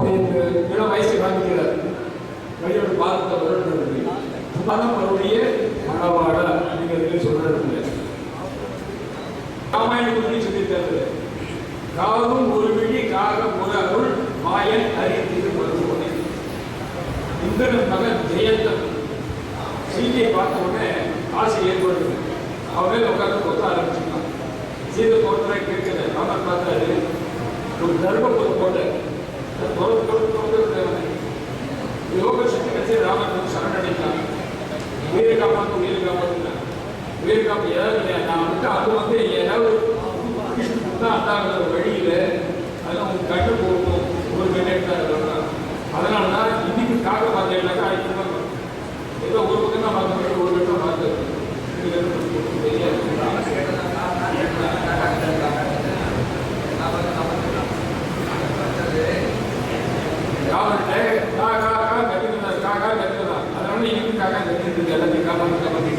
இளம் வயசு காமிக்கிறார். வழியோட பாதத்தை வருடுறது அவருடைய மனவாட அப்படிங்கிறதுல சொல்றது. ராமாயண குறித்து சொல்லியிருக்காரு. காவும் ஒரு விழி காக ஒரு அருள் மாயன் அறிந்து வருவோனே. இந்திரன் மகன் ஜெயந்தன் சீதையை பார்த்த உடனே ஆசை ஏற்படுது. அவன் உட்காந்து கொத்த ஆரம்பிச்சுட்டான். சீதை தோற்றரை கேட்கிற ராமன் பார்த்தாரு. ஒரு தர்மபுர போட்ட யோக சக்தி கட்சி ராமன் சரணடைந்தான். உயிரை காப்பாற்று உயிரை காப்பாற்றுனான். உயிரை காப்பு ஏதாவது நான் வந்து அது வந்து ஏதாவது அந்த வழியில அதெல்லாம் உங்களுக்கு கட்டு போகணும் ஒரு மினிட். அதனால தான் இன்னைக்கு காக்க பார்த்தீங்கன்னாக்கா ஏதோ ஒரு பக்கம் தான் பார்க்க ஒரு கட்டம் பார்த்து காக்கா கத்துக்கலாம். அதனால இன்னைக்கு காக்கா கத்துட்டு எல்லாத்தையும் காப்பாற்றி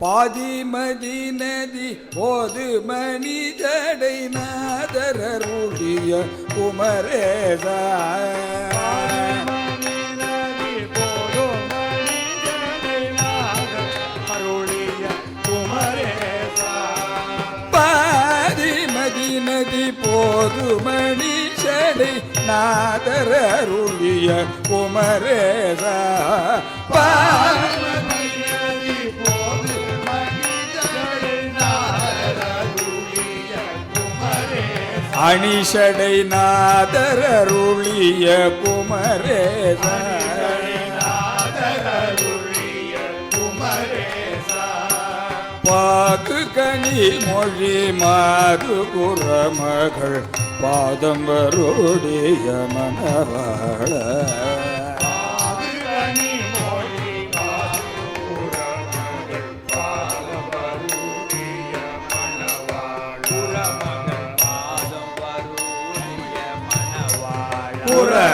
பாதிமதி நதி போது மணி ஜடை நாதரருடைய குமரேசா. பாதிமதி நதி போது மணி ஜடை நாதரருடைய குமரேசா. அணிஷடை நாதரருளிய குமரேசா. பாக்கு கனி மொழி மாது குரமகள் பாதம் வருடைய மனவாள.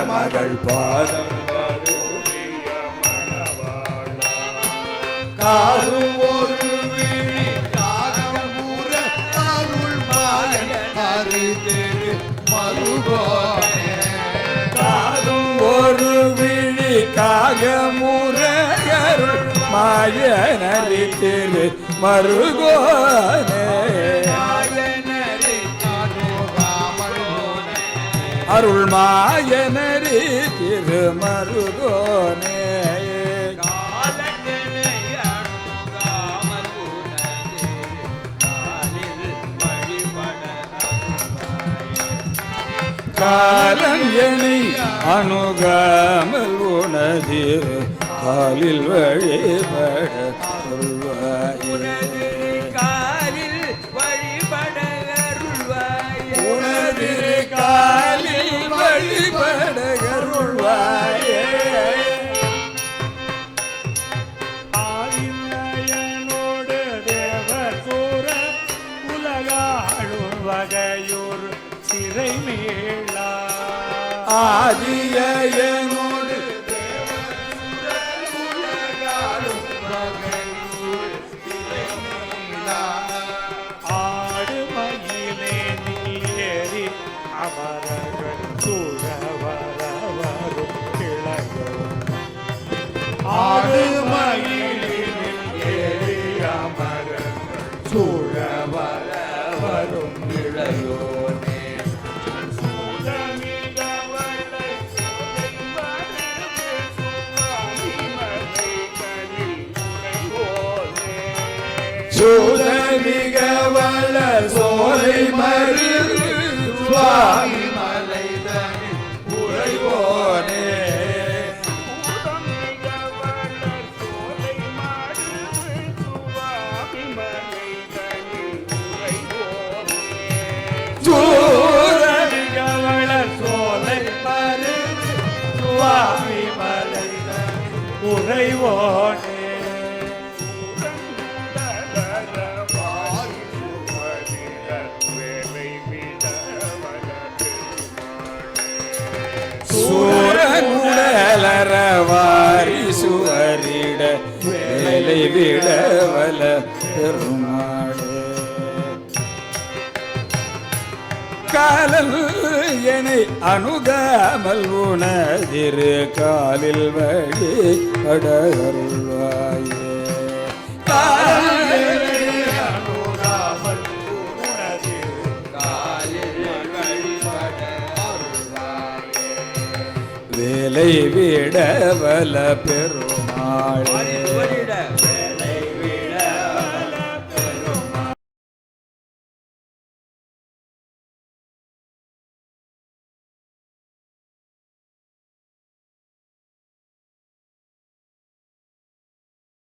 மகள் பாதம் காரும் ஒரு விழி காகமுற அருள் மாயன் அறிந்து மருகோனே. காரும் ஒரு விழி காகமுற அருள் மாயன் அறிந்து மருகோனே. அருள் மாயனரி திருமருகோனே. காலம் எனை அணுகாமல் உனதிரு காலில் வழிபட அருள்வாயே. உனதிரு காலில் வழிபட அருள்வாயே. ஆயினோடு தேவர் சூர உலகாளும் வகையூர் சிறை மீளா. ஆதியனோடு அமரர்கள் சூழ வர வரும் கிளையோ. ஆடுமயிலில் ஏறி அமரர்கள் சூழ வர வரும் இளையோனே. சூதமிக வள சோலை மருது சுவாமி மலைதனில் உறைவோனே. சூதமிக வள சோலை மருது சுவாமி மலைதனில் உறைவோனே. சூரகுடலரவாரி வேலை விடவல பெருமாளே காலல் என்னை அணுகாமல் உணதிரு காலில் வழி அடருள்வாயே வேலை விடவல பெருமாளே